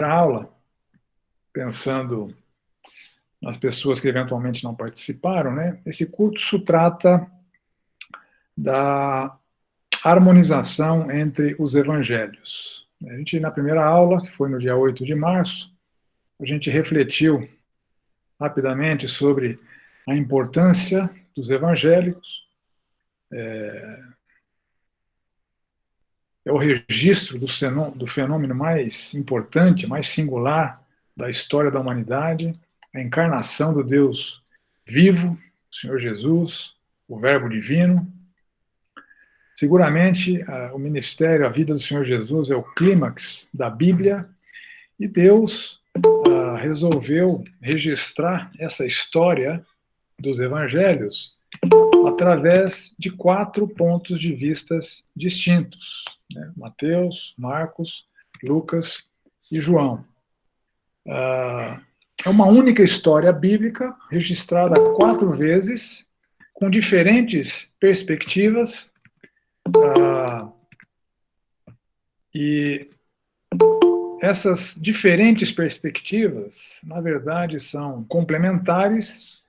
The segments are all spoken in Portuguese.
aula, pensando nas pessoas que eventualmente não participaram, né? Esse curso trata da harmonização entre os evangelhos. A gente, na primeira aula, que foi no dia 8 de março, a gente refletiu rapidamente sobre a importância dos evangélicos, é o registro do fenômeno mais importante, mais singular da história da humanidade, a encarnação do Deus vivo, o Senhor Jesus, o Verbo divino. Seguramente, o ministério, a vida do Senhor Jesus é o clímax da Bíblia, e Deus resolveu registrar essa história dos evangelhos através de 4 pontos de vistas distintos, né? Mateus, Marcos, Lucas e João. É uma única história bíblica, registrada 4 vezes, com diferentes perspectivas, e essas diferentes perspectivas, na verdade, são complementares.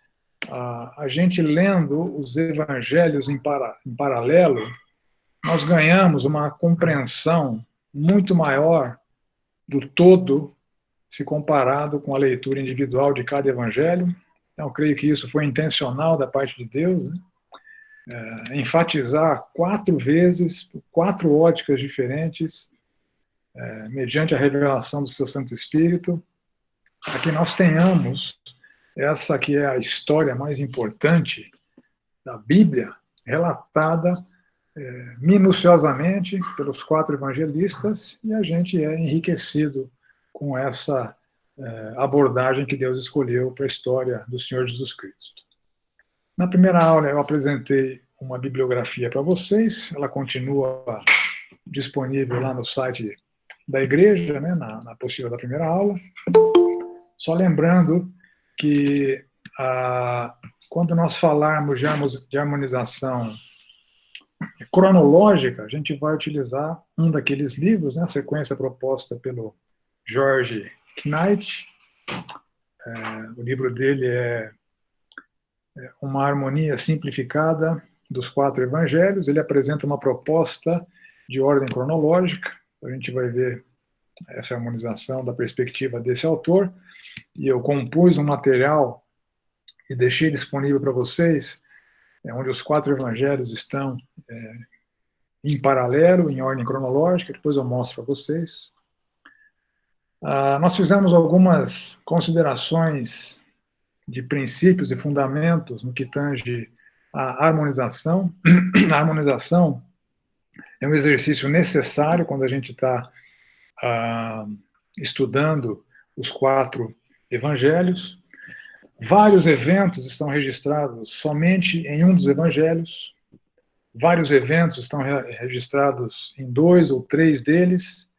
A gente lendo os evangelhos em paralelo, nós ganhamos uma compreensão muito maior do todo, se comparado com a leitura individual de cada evangelho. Então, eu creio que isso foi intencional da parte de Deus, né? Enfatizar 4 vezes, 4 óticas diferentes, mediante a revelação do seu Santo Espírito, para que nós tenhamos essa que é a história mais importante da Bíblia, relatada minuciosamente pelos 4 evangelistas, e a gente é enriquecido com essa abordagem que Deus escolheu para a história do Senhor Jesus Cristo. Na primeira aula eu apresentei uma bibliografia para vocês, ela continua disponível lá no site da igreja, né, na apostila da primeira aula. Só lembrando que quando nós falarmos de harmonização cronológica, a gente vai utilizar um daqueles livros, né, a sequência proposta pelo George Knight. O livro dele é Uma Harmonia Simplificada dos 4 Evangelhos. Ele apresenta uma proposta de ordem cronológica. A gente vai ver essa harmonização da perspectiva desse autor. E eu compus um material e deixei disponível para vocês, onde os 4 evangelhos estão em paralelo, em ordem cronológica. Depois eu mostro para vocês. Nós fizemos algumas considerações de princípios e fundamentos no que tange à harmonização. A harmonização é um exercício necessário quando a gente está estudando os 4 evangelhos. Vários eventos estão registrados somente em um dos evangelhos. Vários eventos estão registrados em 2 ou 3 deles.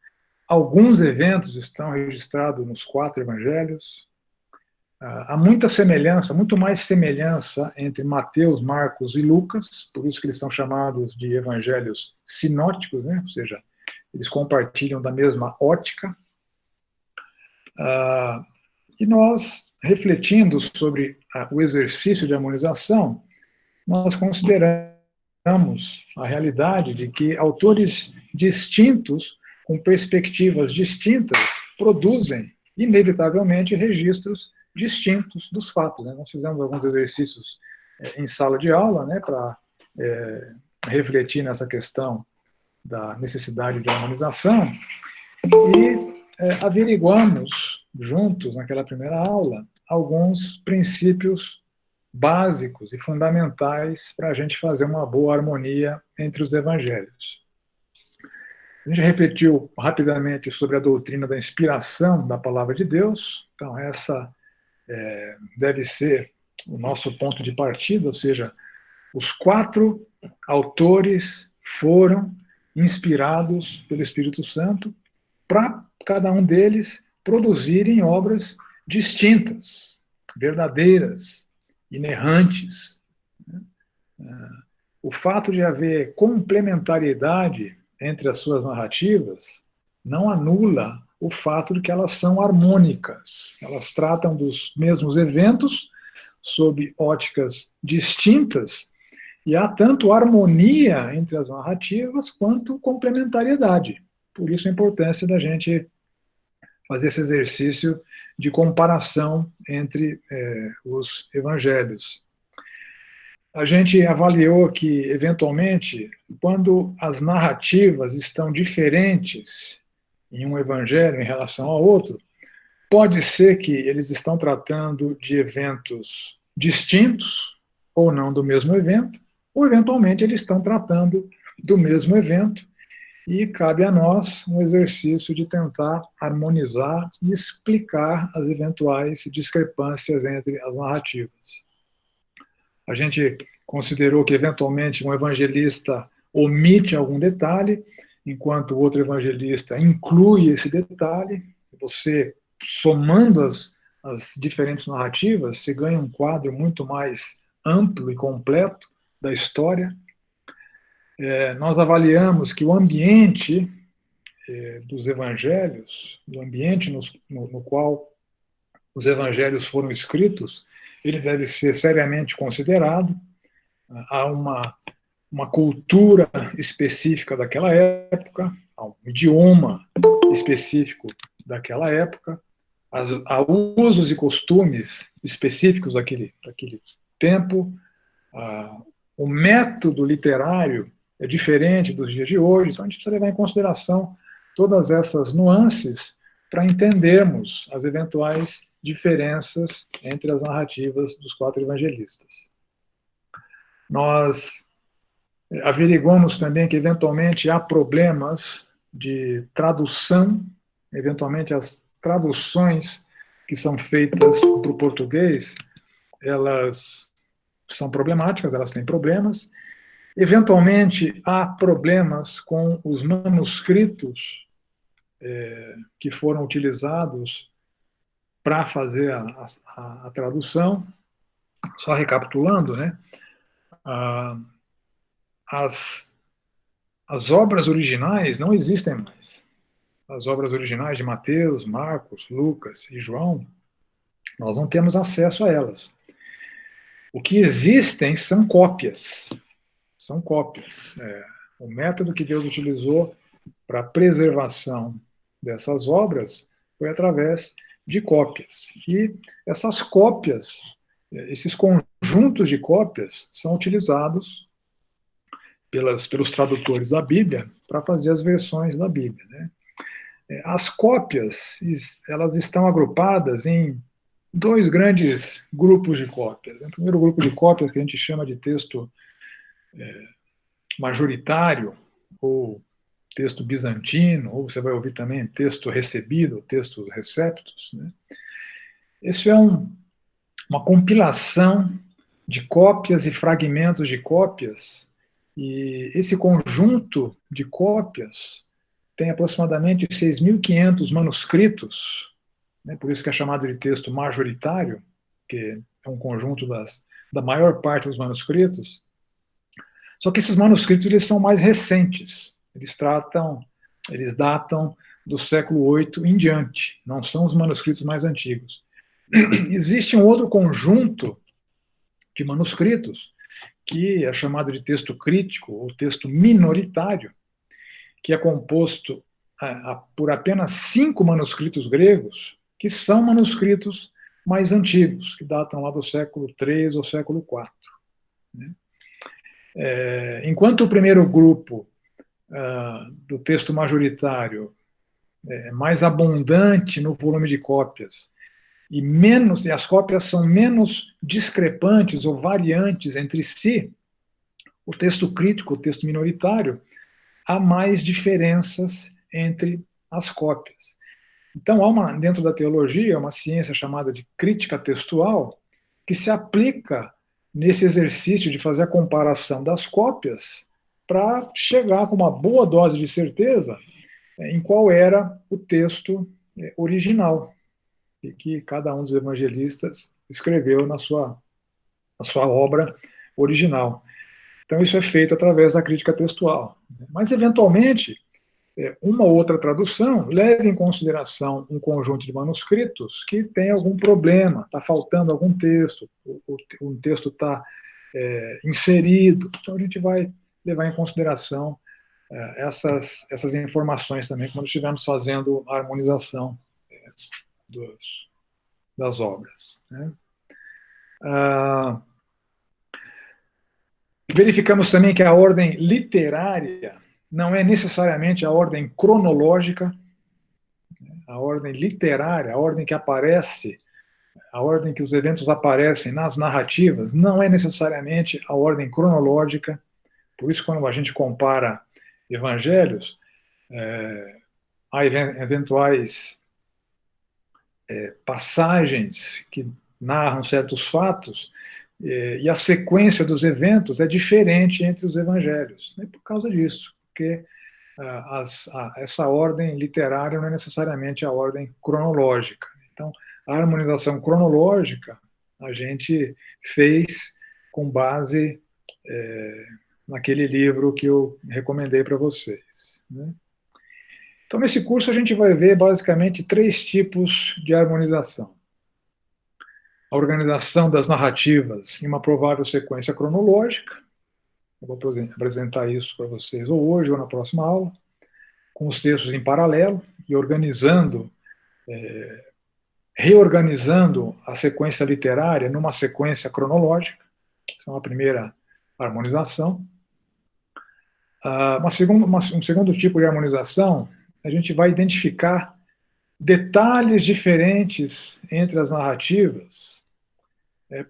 Alguns eventos estão registrados nos 4 evangelhos. Há muita semelhança, muito mais semelhança entre Mateus, Marcos e Lucas, por isso que eles são chamados de evangelhos sinóticos, né? Ou seja, eles compartilham da mesma ótica. E nós, refletindo sobre o exercício de harmonização, nós consideramos a realidade de que autores distintos, com perspectivas distintas, produzem, inevitavelmente, registros distintos dos fatos, né? Nós fizemos alguns exercícios em sala de aula, né, para refletir nessa questão da necessidade de harmonização, e averiguamos juntos, naquela primeira aula, alguns princípios básicos e fundamentais para a gente fazer uma boa harmonia entre os evangelhos. A gente repetiu rapidamente sobre a doutrina da inspiração da palavra de Deus. Então, essa deve ser o nosso ponto de partida, ou seja, os 4 autores foram inspirados pelo Espírito Santo para cada um deles produzirem obras distintas, verdadeiras, inerrantes. O fato de haver complementariedade entre as suas narrativas não anula o fato de que elas são harmônicas. Elas tratam dos mesmos eventos sob óticas distintas, e há tanto harmonia entre as narrativas quanto complementariedade. Por isso a importância da gente fazer esse exercício de comparação entre os evangelhos. A gente avaliou que, eventualmente, quando as narrativas estão diferentes em um evangelho em relação ao outro, pode ser que eles estão tratando de eventos distintos, ou não do mesmo evento, ou, eventualmente, eles estão tratando do mesmo evento, e cabe a nós um exercício de tentar harmonizar e explicar as eventuais discrepâncias entre as narrativas. A gente considerou que, eventualmente, um evangelista omite algum detalhe, enquanto o outro evangelista inclui esse detalhe. Você, somando as diferentes narrativas, você ganha um quadro muito mais amplo e completo da história. Nós avaliamos que o ambiente dos evangelhos, o ambiente no qual os evangelhos foram escritos, ele deve ser seriamente considerado. Há uma cultura específica daquela época, há um idioma específico daquela época, há usos e costumes específicos daquele tempo, o método literário é diferente dos dias de hoje, então a gente precisa levar em consideração todas essas nuances para entendermos as eventuais diferenças entre as narrativas dos 4 evangelistas. Nós averiguamos também que, eventualmente, há problemas de tradução, eventualmente as traduções que são feitas para o português, elas são problemáticas, elas têm problemas. Eventualmente, há problemas com os manuscritos que foram utilizados para fazer a tradução. Só recapitulando, né? As obras originais não existem mais. As obras originais de Mateus, Marcos, Lucas e João, nós não temos acesso a elas. O que existem são cópias. São cópias. O método que Deus utilizou para a preservação dessas obras foi através de cópias. E essas cópias, esses conjuntos de cópias, são utilizados pelos tradutores da Bíblia para fazer as versões da Bíblia, né? As cópias, elas estão agrupadas em 2 grandes grupos de cópias. O primeiro grupo de cópias, que a gente chama de texto majoritário, ou texto bizantino, ou você vai ouvir também texto recebido, textos receptos, né? Isso é uma compilação de cópias e fragmentos de cópias, e esse conjunto de cópias tem aproximadamente 6.500 manuscritos, né? Por isso que é chamado de texto majoritário, que é um conjunto da maior parte dos manuscritos. Só que esses manuscritos, eles são mais recentes, eles datam do século VIII em diante, não são os manuscritos mais antigos. Existe um outro conjunto de manuscritos, que é chamado de texto crítico, ou texto minoritário, que é composto por apenas 5 manuscritos gregos, que são manuscritos mais antigos, que datam lá do século III ou século IV. Né? Enquanto o primeiro grupo do texto majoritário é mais abundante no volume de cópias, e as cópias são menos discrepantes ou variantes entre si, o texto crítico, o texto minoritário, há mais diferenças entre as cópias. Então, dentro da teologia, uma ciência chamada de crítica textual, que se aplica nesse exercício de fazer a comparação das cópias para chegar com uma boa dose de certeza em qual era o texto original e que cada um dos evangelistas escreveu na sua obra original. Então, isso é feito através da crítica textual. Mas, eventualmente, uma outra tradução leva em consideração um conjunto de manuscritos que tem algum problema, está faltando algum texto, o texto está inserido. Então, a gente vai levar em consideração essas informações também, quando estivermos fazendo a harmonização das obras. Né? Verificamos também que a ordem literária não é necessariamente a ordem cronológica. A ordem literária, a ordem que aparece, a ordem que os eventos aparecem nas narrativas, não é necessariamente a ordem cronológica. Por isso, quando a gente compara evangelhos, há eventuais passagens que narram certos fatos, e a sequência dos eventos é diferente entre os evangelhos. É por causa disso, porque essa ordem literária não é necessariamente a ordem cronológica. Então, a harmonização cronológica a gente fez com base naquele livro que eu recomendei para vocês. Né? Então, nesse curso a gente vai ver basicamente 3 tipos de harmonização. A organização das narrativas em uma provável sequência cronológica. Eu vou apresentar isso para vocês ou hoje ou na próxima aula, com os textos em paralelo e reorganizando a sequência literária numa sequência cronológica. Essa é uma primeira harmonização. Um segundo tipo de harmonização, a gente vai identificar detalhes diferentes entre as narrativas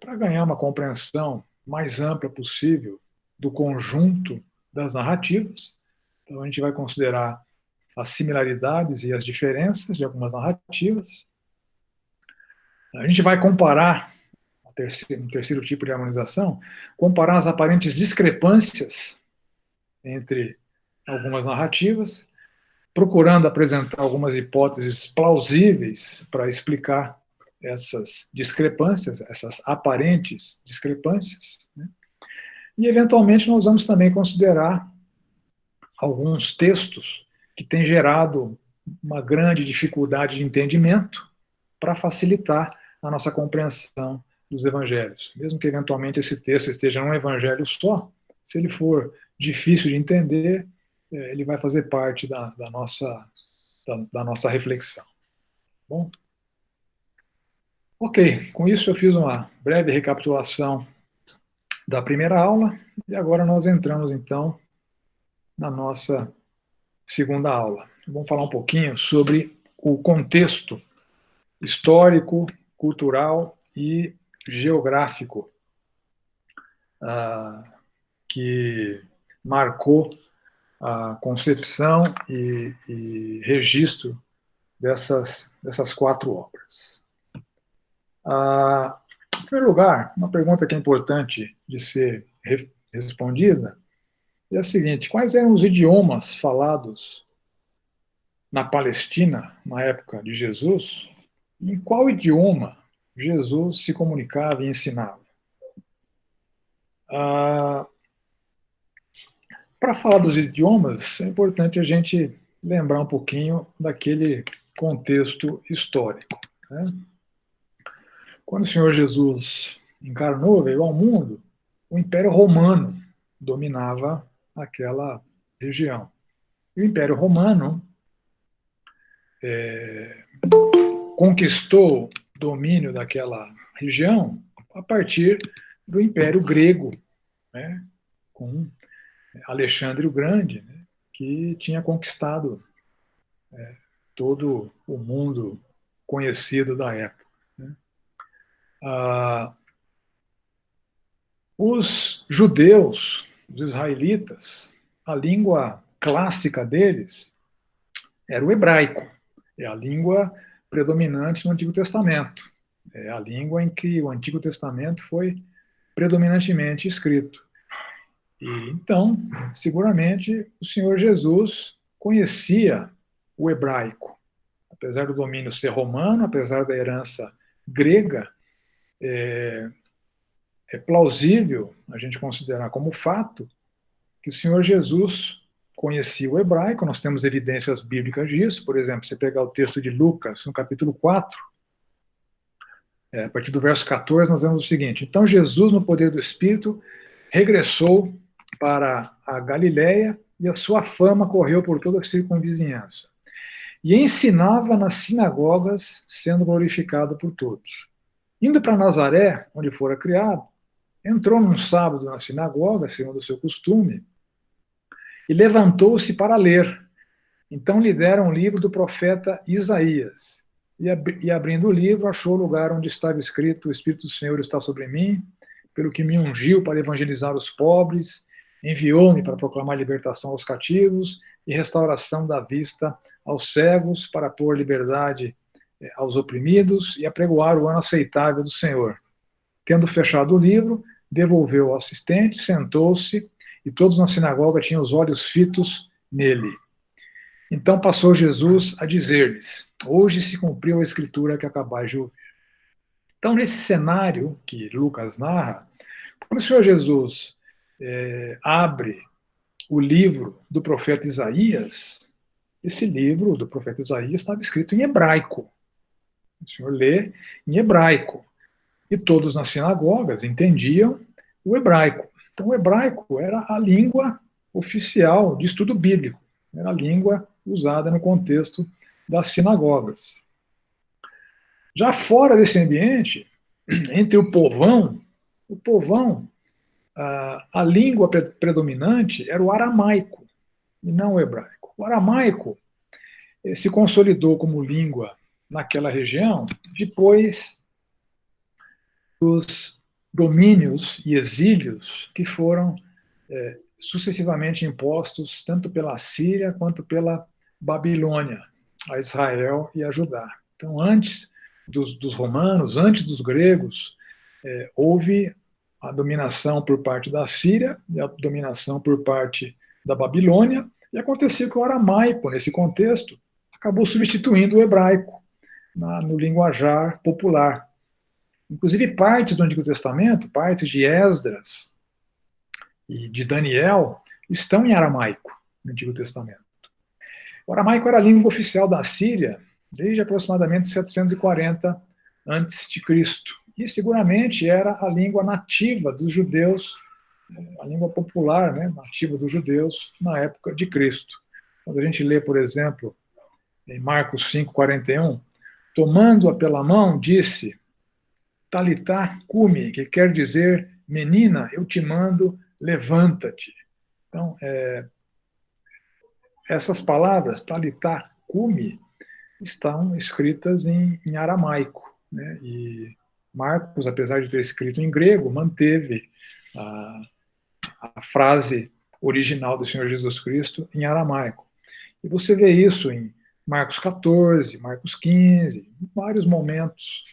para ganhar uma compreensão mais ampla possível do conjunto das narrativas. Então, a gente vai considerar as similaridades e as diferenças de algumas narrativas. A gente vai comparar, um terceiro tipo de harmonização, comparar as aparentes discrepâncias entre algumas narrativas, procurando apresentar algumas hipóteses plausíveis para explicar essas discrepâncias, essas aparentes discrepâncias. Né? E, eventualmente, nós vamos também considerar alguns textos que têm gerado uma grande dificuldade de entendimento para facilitar a nossa compreensão dos evangelhos. Mesmo que, eventualmente, esse texto esteja num evangelho só, se ele for difícil de entender, ele vai fazer parte da nossa reflexão. Bom? Ok, com isso eu fiz uma breve recapitulação da primeira aula, e agora nós entramos, então, na nossa segunda aula. Vamos falar um pouquinho sobre o contexto histórico, cultural e geográfico que marcou a concepção e registro dessas 4 obras. Em primeiro lugar, uma pergunta que é importante de ser respondida é a seguinte: quais eram os idiomas falados na Palestina na época de Jesus? E em qual idioma Jesus se comunicava e ensinava? Para falar dos idiomas, é importante a gente lembrar um pouquinho daquele contexto histórico. Né? Quando o Senhor Jesus encarnou, veio ao mundo, o Império Romano dominava aquela região. E o Império Romano conquistou domínio daquela região a partir do Império Grego, né, com Alexandre o Grande, né, que tinha conquistado todo o mundo conhecido da época. Né. Os judeus, os israelitas, a língua clássica deles era o hebraico. É a língua predominante no Antigo Testamento. É a língua em que o Antigo Testamento foi predominantemente escrito. E, então, seguramente, o Senhor Jesus conhecia o hebraico. Apesar do domínio ser romano, apesar da herança grega, é plausível a gente considerar como fato que o Senhor Jesus conhecia o hebraico, nós temos evidências bíblicas disso, por exemplo, você pegar o texto de Lucas, no capítulo 4, a partir do verso 14, nós vemos o seguinte: então Jesus, no poder do Espírito, regressou para a Galiléia e a sua fama correu por toda a circunvizinhança. E ensinava nas sinagogas, sendo glorificado por todos. Indo para Nazaré, onde fora criado, entrou num sábado na sinagoga, segundo o seu costume, e levantou-se para ler. Então lhe deram um livro do profeta Isaías. E abrindo o livro, achou o lugar onde estava escrito: o Espírito do Senhor está sobre mim, pelo que me ungiu para evangelizar os pobres, enviou-me para proclamar libertação aos cativos e restauração da vista aos cegos, para pôr liberdade aos oprimidos e apregoar o ano aceitável do Senhor. Tendo fechado o livro, devolveu ao assistente, sentou-se, e todos na sinagoga tinham os olhos fitos nele. Então passou Jesus a dizer-lhes: hoje se cumpriu a escritura que acabais de ouvir. Então, nesse cenário que Lucas narra, quando o Senhor Jesus abre o livro do profeta Isaías, esse livro do profeta Isaías estava escrito em hebraico. O Senhor lê em hebraico. E todos nas sinagogas entendiam o hebraico. Então, o hebraico era a língua oficial de estudo bíblico. Era a língua usada no contexto das sinagogas. Já fora desse ambiente, entre o povão, a língua predominante era o aramaico, e não o hebraico. O aramaico se consolidou como língua naquela região depois dos domínios e exílios que foram sucessivamente impostos tanto pela Síria quanto pela Babilônia, a Israel e a Judá. Então, antes dos romanos, antes dos gregos, houve a dominação por parte da Síria e a dominação por parte da Babilônia, e aconteceu que o aramaico, nesse contexto, acabou substituindo o hebraico no linguajar popular. Inclusive, partes do Antigo Testamento, partes de Esdras e de Daniel, estão em aramaico no Antigo Testamento. O aramaico era a língua oficial da Síria desde aproximadamente 740 a.C. E seguramente era a língua nativa dos judeus, a língua popular, né, nativa dos judeus na época de Cristo. Quando a gente lê, por exemplo, em Marcos 5:41, tomando-a pela mão, disse: Talitá cumi, que quer dizer: menina, eu te mando, levanta-te. Então, essas palavras, Talitá cumi, estão escritas em aramaico, né? E Marcos, apesar de ter escrito em grego, manteve a frase original do Senhor Jesus Cristo em aramaico. E você vê isso em Marcos 14, Marcos 15, em vários momentos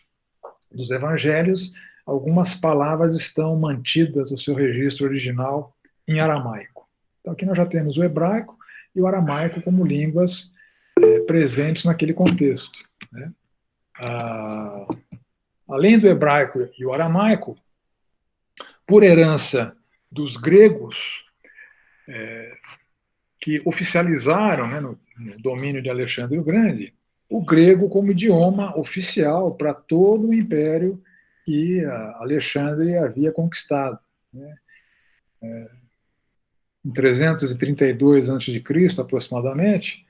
dos evangelhos, algumas palavras estão mantidas no seu registro original em aramaico. Então aqui nós já temos o hebraico e o aramaico como línguas presentes naquele contexto, né? Além do hebraico e o aramaico, por herança dos gregos, que oficializaram, né, no domínio de Alexandre o Grande, o grego como idioma oficial para todo o império que Alexandre havia conquistado, né? Em 332 a.C., aproximadamente,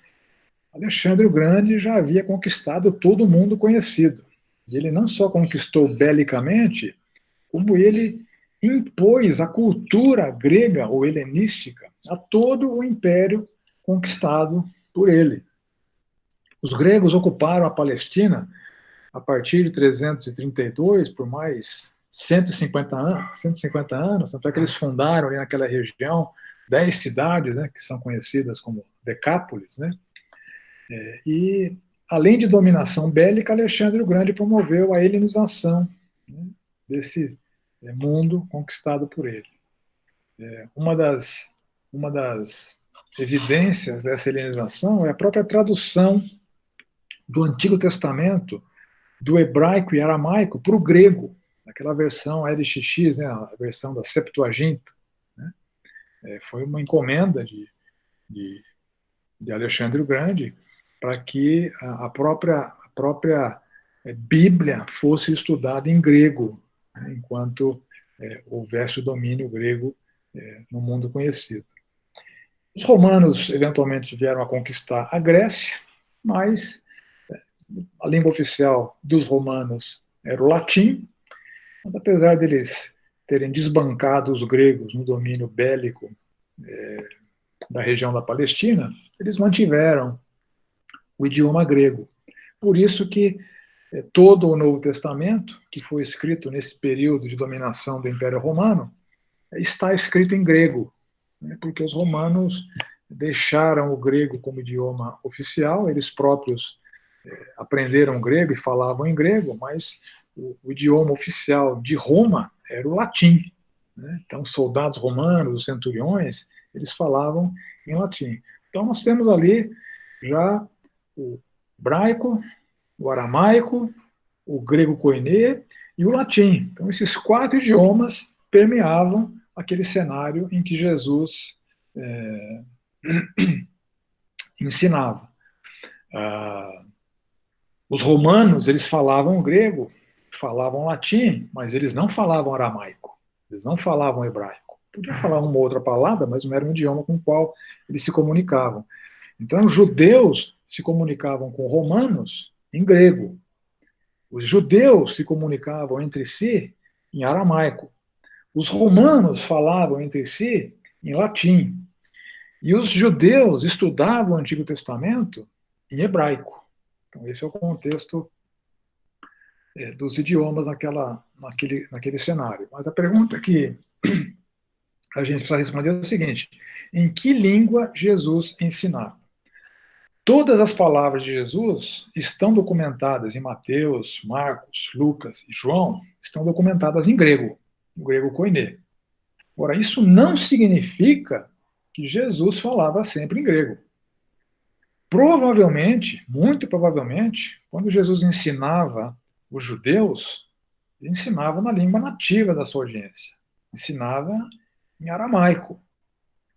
Alexandre o Grande já havia conquistado todo o mundo conhecido. E ele não só conquistou belicamente, como ele impôs a cultura grega ou helenística a todo o império conquistado por ele. Os gregos ocuparam a Palestina a partir de 332 por mais 150 anos, tanto é que eles fundaram ali naquela região 10 cidades, né, que são conhecidas como Decápolis, né? E, além de dominação bélica, Alexandre o Grande promoveu a helenização, né, desse mundo conquistado por ele. Uma das evidências dessa helenização é a própria tradução do Antigo Testamento do hebraico e aramaico para o grego, aquela versão LXX, né, a versão da Septuaginta, né? Foi uma encomenda de de, de Alexandre o Grande, para que a própria Bíblia fosse estudada em grego, né, enquanto houvesse o domínio grego no mundo conhecido. Os romanos, eventualmente, vieram a conquistar a Grécia, mas a língua oficial dos romanos era o latim, mas apesar deles terem desbancado os gregos no domínio bélico da região da Palestina, eles mantiveram o idioma grego. Por isso que todo o Novo Testamento, que foi escrito nesse período de dominação do Império Romano, está escrito em grego, né, porque os romanos deixaram o grego como idioma oficial, eles próprios aprenderam grego e falavam em grego, mas o idioma oficial de Roma era o latim, né? Então, os soldados romanos, os centuriões, eles falavam em latim. Então, nós temos ali já o hebraico, o aramaico, o grego koiné e o latim. Então, esses 4 idiomas permeavam aquele cenário em que Jesus ensinava. Os romanos, eles falavam grego, falavam latim, mas eles não falavam aramaico, eles não falavam hebraico. Podiam falar uma ou outra palavra, mas não era um idioma com o qual eles se comunicavam. Então, os judeus se comunicavam com romanos em grego. Os judeus se comunicavam entre si em aramaico. Os romanos falavam entre si em latim. E os judeus estudavam o Antigo Testamento em hebraico. Então, esse é o contexto dos idiomas naquele cenário. Mas a pergunta que a gente precisa responder é o seguinte: em que língua Jesus ensinava? Todas as palavras de Jesus estão documentadas em Mateus, Marcos, Lucas e João, estão documentadas em grego koiné. Agora, isso não significa que Jesus falava sempre em grego. Provavelmente, muito provavelmente, quando Jesus ensinava os judeus, ele ensinava na língua nativa da sua audiência, ensinava em aramaico.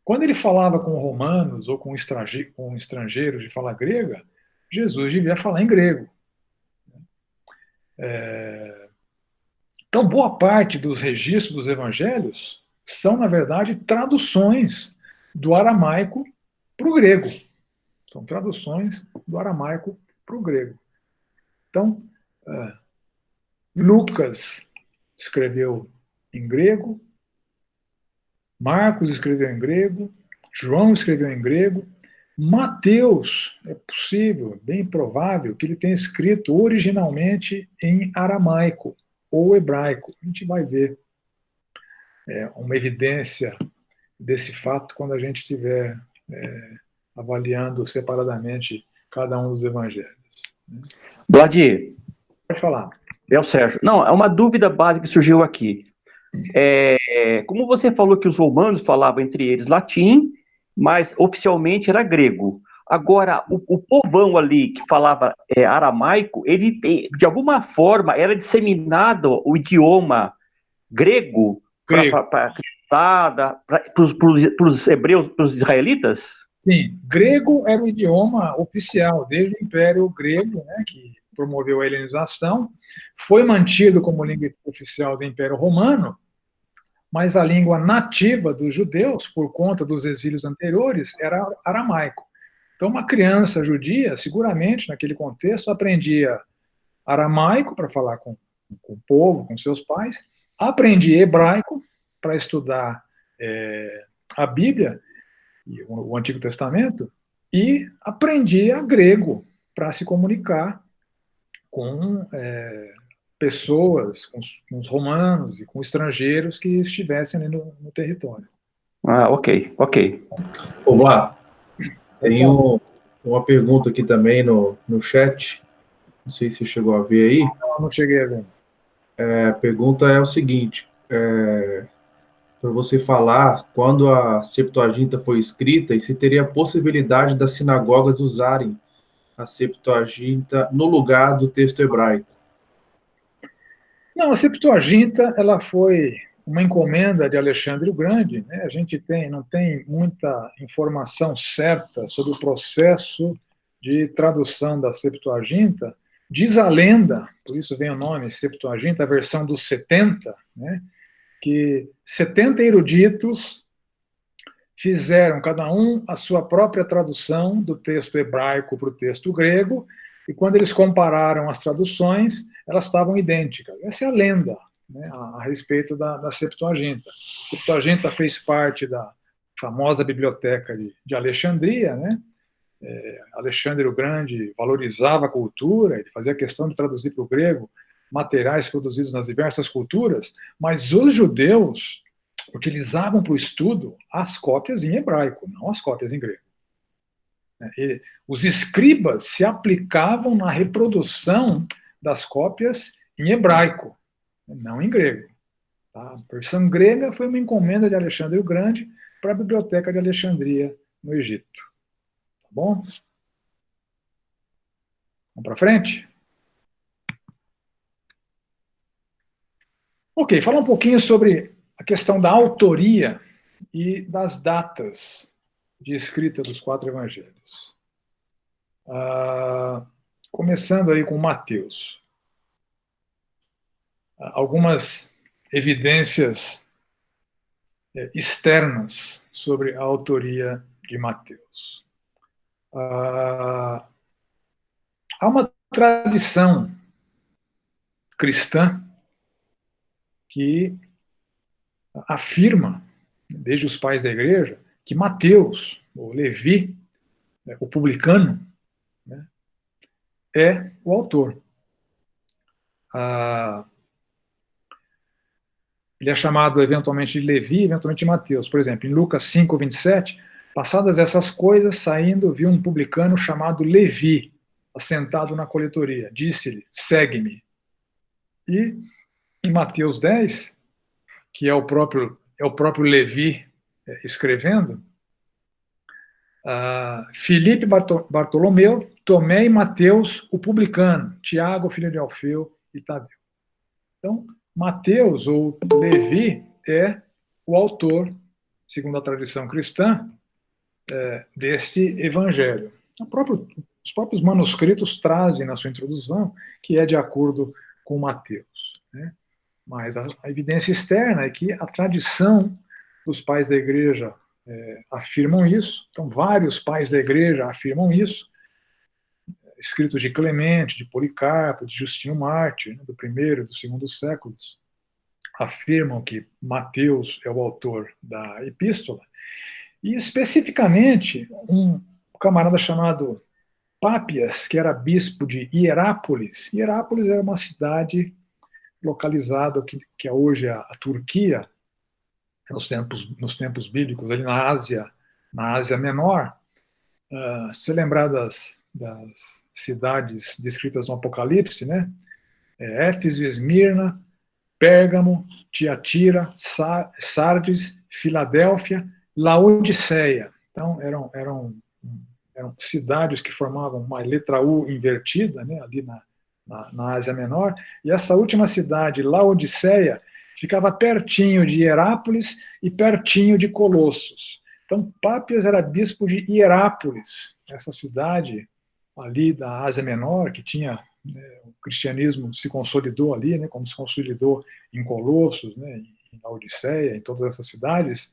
Quando ele falava com romanos ou com estrangeiros de fala grega, Jesus devia falar em grego. Então, boa parte dos registros dos evangelhos são, na verdade, traduções do aramaico para o grego. São traduções do aramaico para o grego. Então, Lucas escreveu em grego, Marcos escreveu em grego, João escreveu em grego, Mateus, é possível, bem provável, que ele tenha escrito originalmente em aramaico ou hebraico. A gente vai ver uma evidência desse fato quando a gente estiver avaliando separadamente cada um dos evangelhos. Vladir. Pode falar. É o Sérgio. Não, é uma dúvida básica que surgiu aqui. Como você falou que os romanos falavam entre eles latim, mas oficialmente era grego. Agora, o povão ali que falava aramaico, ele de alguma forma era disseminado o idioma grego para os hebreus, para os israelitas? Sim, grego era o idioma oficial desde o Império Grego, né, que promoveu a helenização, foi mantido como língua oficial do Império Romano, mas a língua nativa dos judeus, por conta dos exílios anteriores, era aramaico. Então, uma criança judia, seguramente, naquele contexto, aprendia aramaico para falar com o povo, com seus pais, aprendia hebraico para estudar a Bíblia, o Antigo Testamento, e aprendia grego para se comunicar com pessoas, com os romanos e com estrangeiros que estivessem ali no território. Ok. Ô, Vlá, tem uma pergunta aqui também no chat, não sei se você chegou a ver aí. Não cheguei a ver. A pergunta é o seguinte, para você falar quando a Septuaginta foi escrita e se teria a possibilidade das sinagogas usarem a Septuaginta no lugar do texto hebraico. Não, a Septuaginta ela foi uma encomenda de Alexandre o Grande, né? A gente não tem muita informação certa sobre o processo de tradução da Septuaginta. Diz a lenda, por isso vem o nome Septuaginta, a versão dos 70, né? Que 70 eruditos fizeram, cada um, a sua própria tradução do texto hebraico para o texto grego, e quando eles compararam as traduções, elas estavam idênticas. Essa é a lenda, né, a respeito da Septuaginta. A Septuaginta fez parte da famosa biblioteca de Alexandria, né? Alexandre o Grande valorizava a cultura, ele fazia questão de traduzir para o grego materiais produzidos nas diversas culturas, mas os judeus utilizavam para o estudo as cópias em hebraico, não as cópias em grego. Os escribas se aplicavam na reprodução das cópias em hebraico, não em grego. A versão grega foi uma encomenda de Alexandre o Grande para a Biblioteca de Alexandria, no Egito. Tá bom? Vamos para frente? Ok, falar um pouquinho sobre a questão da autoria e das datas de escrita dos 4 evangelhos. Começando aí com Mateus. Algumas evidências externas sobre a autoria de Mateus. Há uma tradição cristã que afirma, desde os pais da igreja, que Mateus, o Levi, o publicano, né, é o autor. Ele é chamado eventualmente de Levi, eventualmente de Mateus. Por exemplo, em Lucas 5, 27, passadas essas coisas, saindo, viu um publicano chamado Levi, assentado na coletoria. Disse-lhe, segue-me. E em Mateus 10, que é o próprio Levi escrevendo, Filipe, Bartolomeu, Tomé e Mateus, o publicano, Tiago, filho de Alfeu e Tadeu. Então, Mateus, ou Levi, é o autor, segundo a tradição cristã, deste evangelho. Os próprios manuscritos trazem na sua introdução que é de acordo com Mateus, né? Mas a evidência externa é que a tradição dos pais da igreja afirmam isso. Então, vários pais da igreja afirmam isso. Escritos de Clemente, de Policarpo, de Justino Mártir, né, do primeiro e do segundo séculos, afirmam que Mateus é o autor da epístola. E, especificamente, um camarada chamado Pápias, que era bispo de Hierápolis. Hierápolis era uma cidade localizada, que é hoje a Turquia, nos tempos bíblicos, ali na Ásia Menor. Se lembrar das cidades descritas no Apocalipse, né? Éfeso, Esmirna, Pérgamo, Tiatira, Sardes, Filadélfia, Laodiceia. Então, eram cidades que formavam uma letra U invertida, né, ali na Ásia Menor, e essa última cidade, Laodiceia, ficava pertinho de Hierápolis e pertinho de Colossos. Então, Pápias era bispo de Hierápolis, essa cidade ali da Ásia Menor, que tinha, né, o cristianismo se consolidou ali, né, como se consolidou em Colossos, né, em Laodiceia, em todas essas cidades.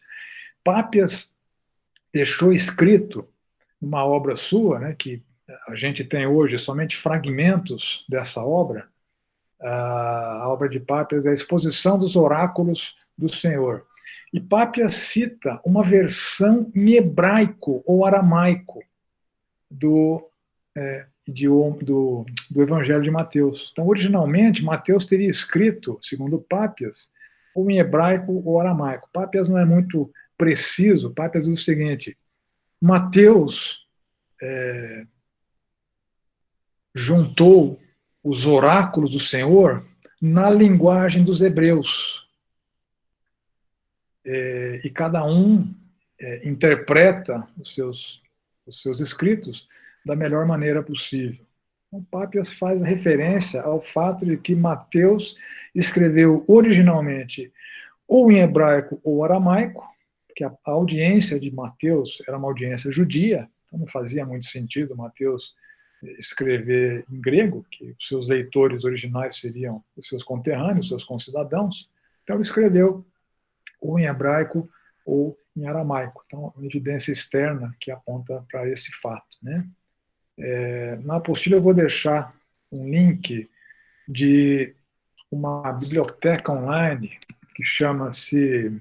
Pápias deixou escrito uma obra sua, né, que a gente tem hoje somente fragmentos dessa obra. A obra de Pápias é a Exposição dos Oráculos do Senhor. E Pápias cita uma versão em hebraico ou aramaico do Evangelho de Mateus. Então, originalmente, Mateus teria escrito, segundo Pápias, ou em hebraico ou aramaico. Pápias não é muito preciso. Pápias diz o seguinte: Mateus juntou os oráculos do Senhor na linguagem dos hebreus. E cada um interpreta os seus escritos da melhor maneira possível. Então, Pápias faz referência ao fato de que Mateus escreveu originalmente ou em hebraico ou aramaico, porque a audiência de Mateus era uma audiência judia, então não fazia muito sentido Mateus escrever em grego, que os seus leitores originais seriam os seus conterrâneos, os seus concidadãos. Então ele escreveu ou em hebraico ou em aramaico. Então, uma evidência externa que aponta para esse fato, né? Na apostila eu vou deixar um link de uma biblioteca online que chama-se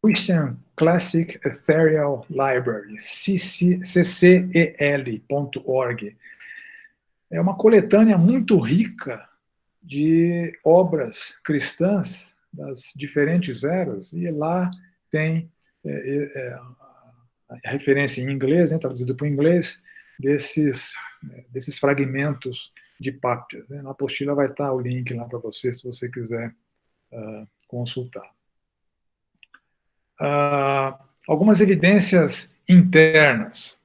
Christian Classic Ethereal Library, ccel.org. É uma coletânea muito rica de obras cristãs das diferentes eras, e lá tem a referência em inglês, né, traduzido para o inglês, desses fragmentos de Pápias. Né? Na apostila vai estar o link lá para você, se você quiser consultar. Algumas evidências internas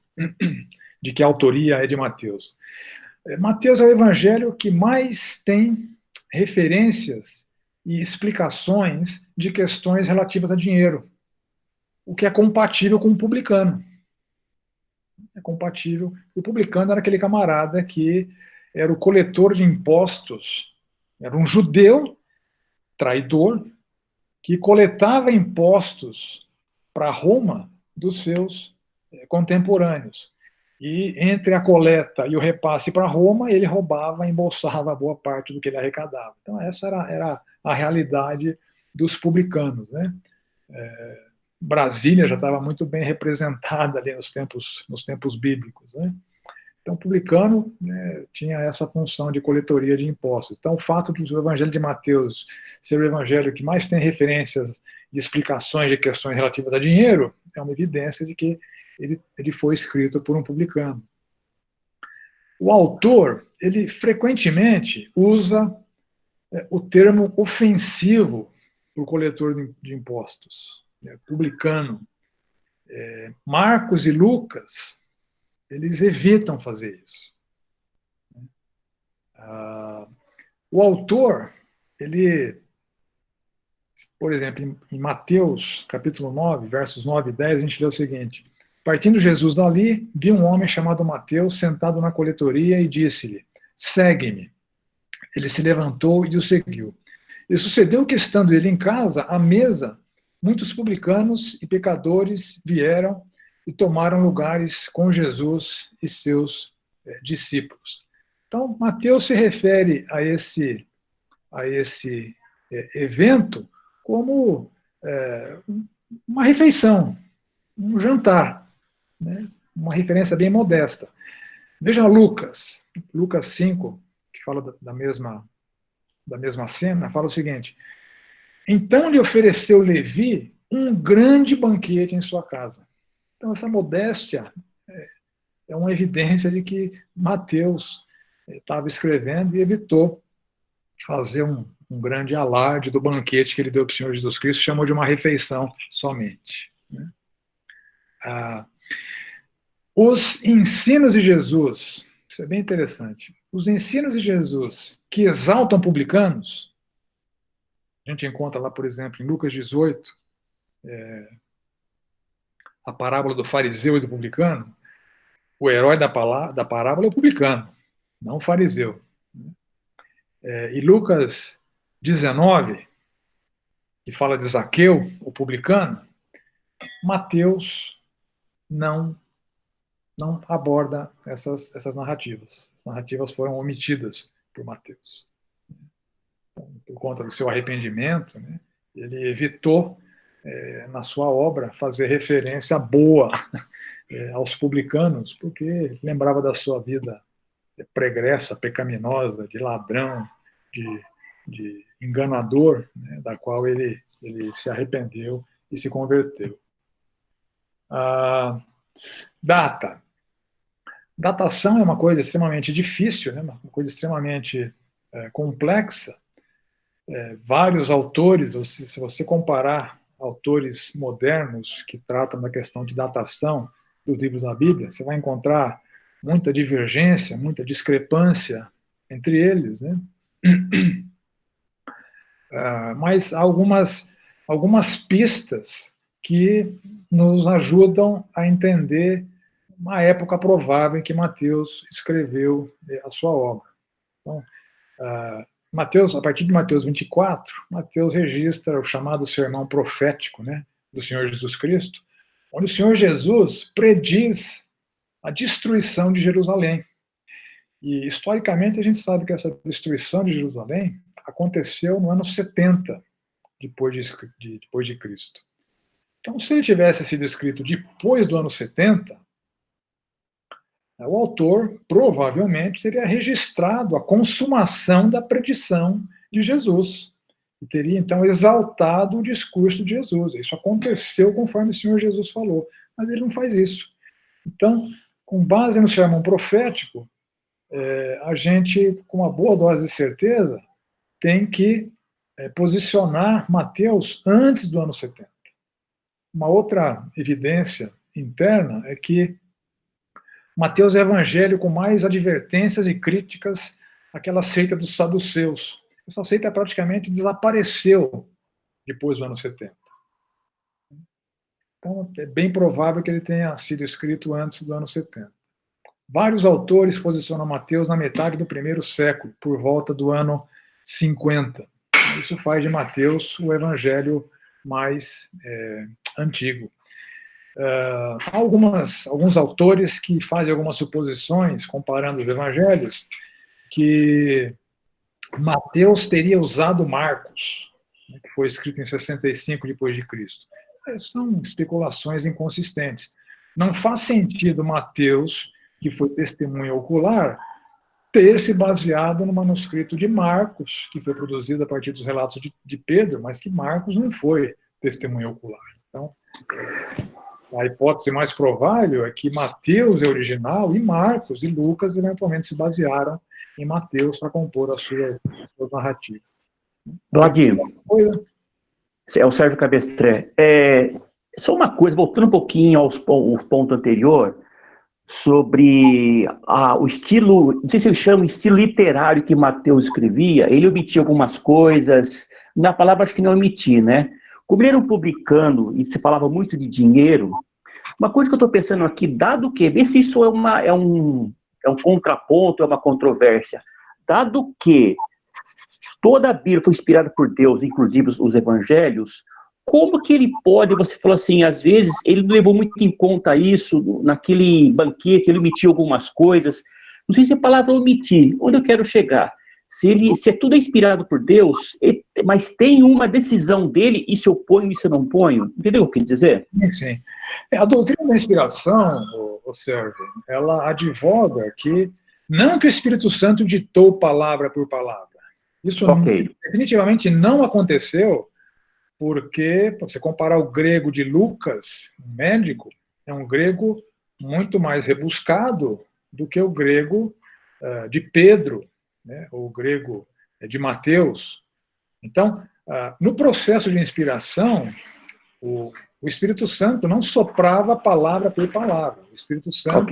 de que a autoria é de Mateus. Mateus é o evangelho que mais tem referências e explicações de questões relativas a dinheiro, o que é compatível com o publicano. É compatível. O publicano era aquele camarada que era o coletor de impostos, era um judeu traidor que coletava impostos para Roma dos seus contemporâneos. E entre a coleta e o repasse para Roma, ele roubava, embolsava boa parte do que ele arrecadava. Então, essa era a realidade dos publicanos. Né? Brasília já estava muito bem representada ali nos tempos bíblicos. Né? Então, o publicano, né, tinha essa função de coletoria de impostos. Então, o fato do Evangelho de Mateus ser o evangelho que mais tem referências e explicações de questões relativas a dinheiro é uma evidência de que ele foi escrito por um publicano. O autor, ele frequentemente usa o termo ofensivo para o coletor de impostos, publicano. Marcos e Lucas, eles evitam fazer isso. O autor, ele, por exemplo, em Mateus, capítulo 9, versos 9 e 10, a gente lê o seguinte: partindo Jesus dali, viu um homem chamado Mateus sentado na coletoria e disse-lhe: segue-me. Ele se levantou e o seguiu. E sucedeu que, estando ele em casa, à mesa, muitos publicanos e pecadores vieram e tomaram lugares com Jesus e seus discípulos. Então, Mateus se refere a esse evento como uma refeição, um jantar, né? Uma referência bem modesta. Veja Lucas 5, que fala da mesma cena, fala o seguinte: então lhe ofereceu Levi um grande banquete em sua casa. Então, essa modéstia é uma evidência de que Mateus estava escrevendo e evitou fazer um grande alarde do banquete que ele deu para o Senhor Jesus Cristo, chamou de uma refeição somente. Né? Os ensinos de Jesus, isso é bem interessante, os ensinos de Jesus que exaltam publicanos, a gente encontra lá, por exemplo, em Lucas 18, a parábola do fariseu e do publicano. O herói da parábola é o publicano, não o fariseu. E Lucas 19, que fala de Zaqueu, o publicano, Mateus não aborda essas narrativas. As narrativas foram omitidas por Mateus. Então, por conta do seu arrependimento, né, ele evitou, na sua obra, fazer referência boa aos publicanos, porque lembrava da sua vida pregressa, pecaminosa, de ladrão, de enganador, né, da qual ele se arrependeu e se converteu. Datação é uma coisa extremamente difícil, né, uma coisa extremamente complexa. Vários autores, ou se você comparar autores modernos que tratam da questão de datação dos livros da Bíblia, você vai encontrar muita divergência, muita discrepância entre eles, né? mas há algumas pistas que nos ajudam a entender uma época provável em que Mateus escreveu a sua obra. Então, Mateus, a partir de Mateus 24, Mateus registra o chamado sermão profético, né, do Senhor Jesus Cristo, onde o Senhor Jesus prediz a destruição de Jerusalém. E, historicamente, a gente sabe que essa destruição de Jerusalém aconteceu no ano 70 depois de Cristo. Então, se ele tivesse sido escrito depois do ano 70, o autor provavelmente teria registrado a consumação da predição de Jesus e teria, então, exaltado o discurso de Jesus. Isso aconteceu conforme o Senhor Jesus falou, mas ele não faz isso. Então, com base no sermão profético, a gente, com uma boa dose de certeza, tem que posicionar Mateus antes do ano 70. Uma outra evidência interna é que Mateus é o evangelho com mais advertências e críticas àquela seita dos saduceus. Essa seita praticamente desapareceu depois do ano 70. Então, é bem provável que ele tenha sido escrito antes do ano 70. Vários autores posicionam Mateus na metade do primeiro século, por volta do ano 50. Isso faz de Mateus o evangelho mais antigo. Há alguns autores que fazem algumas suposições, comparando os evangelhos, que Mateus teria usado Marcos, que foi escrito em 65 depois de Cristo. São especulações inconsistentes. Não faz sentido Mateus, que foi testemunha ocular, ter se baseado no manuscrito de Marcos, que foi produzido a partir dos relatos de Pedro, mas que Marcos não foi testemunha ocular. Então, a hipótese mais provável é que Mateus é original e Marcos e Lucas eventualmente se basearam em Mateus para compor a sua narrativa. Vladimir, é o Sérgio Cabestré. Só uma coisa, voltando um pouquinho ao ponto anterior, sobre o estilo, não sei se eu chamo estilo literário que Mateus escrevia, ele omitia algumas coisas, na palavra acho que não omitia, né? Como ele era um publicano e se falava muito de dinheiro, uma coisa que eu estou pensando aqui, dado que, vê se isso é um contraponto, é uma controvérsia, dado que toda a Bíblia foi inspirada por Deus, inclusive os evangelhos, como que ele pode, você falou assim, às vezes ele não levou muito em conta isso, naquele banquete ele omitiu algumas coisas, não sei se é a palavra omitir, onde eu quero chegar? Se tudo é inspirado por Deus, mas tem uma decisão dele, e se eu ponho e se eu não ponho, entendeu o que eu quero dizer? Sim. A doutrina da inspiração, Sérgio, ela advoga que não que o Espírito Santo ditou palavra por palavra. Isso definitivamente não aconteceu, porque, se você comparar o grego de Lucas, o médico, é um grego muito mais rebuscado do que o grego de Pedro, né, o grego de Mateus. Então, no processo de inspiração, o Espírito Santo não soprava palavra por palavra. O Espírito Santo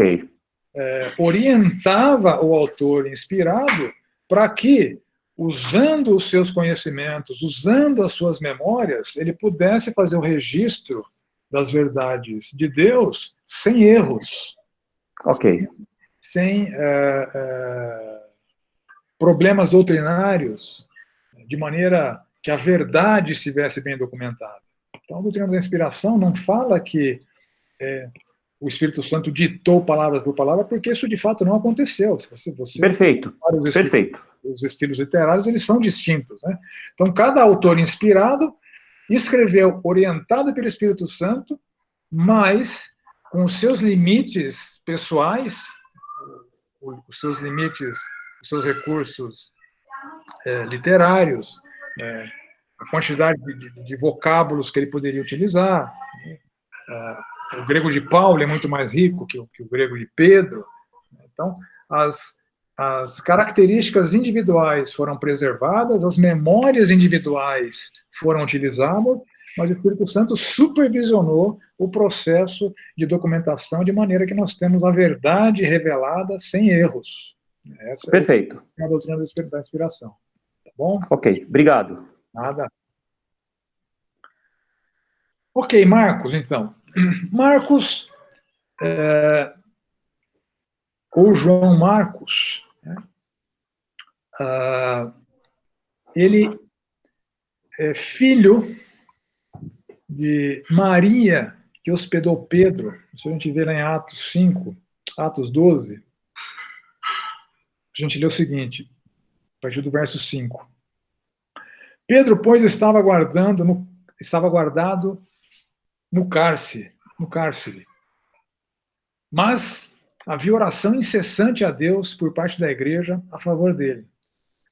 orientava o autor inspirado para que, usando os seus conhecimentos, usando as suas memórias, ele pudesse fazer o registro das verdades de Deus sem erros. Sem problemas doutrinários, de maneira que a verdade estivesse bem documentada. Então, a doutrina da inspiração não fala que o Espírito Santo ditou palavra por palavra, porque isso de fato não aconteceu. Perfeito. Os estilos literários, eles são distintos, né? Então, cada autor inspirado escreveu orientado pelo Espírito Santo, mas com os seus limites pessoais, os seus limites, os seus recursos literários, a quantidade de vocábulos que ele poderia utilizar. O grego de Paulo é muito mais rico que o grego de Pedro. Então, as características individuais foram preservadas, as memórias individuais foram utilizadas, mas o Espírito Santo supervisionou o processo de documentação de maneira que nós temos a verdade revelada sem erros. Essa Perfeito. É a doutrina da inspiração. Tá bom? Ok, obrigado. Nada. Ok, Marcos, então. Marcos, ou João Marcos, né? Ele é filho de Maria, que hospedou Pedro. Isso a gente vê lá em Atos 5, Atos 12. A gente lê o seguinte, a partir do verso 5. Pedro, pois, estava guardado no cárcere. Mas havia oração incessante a Deus por parte da igreja a favor dele.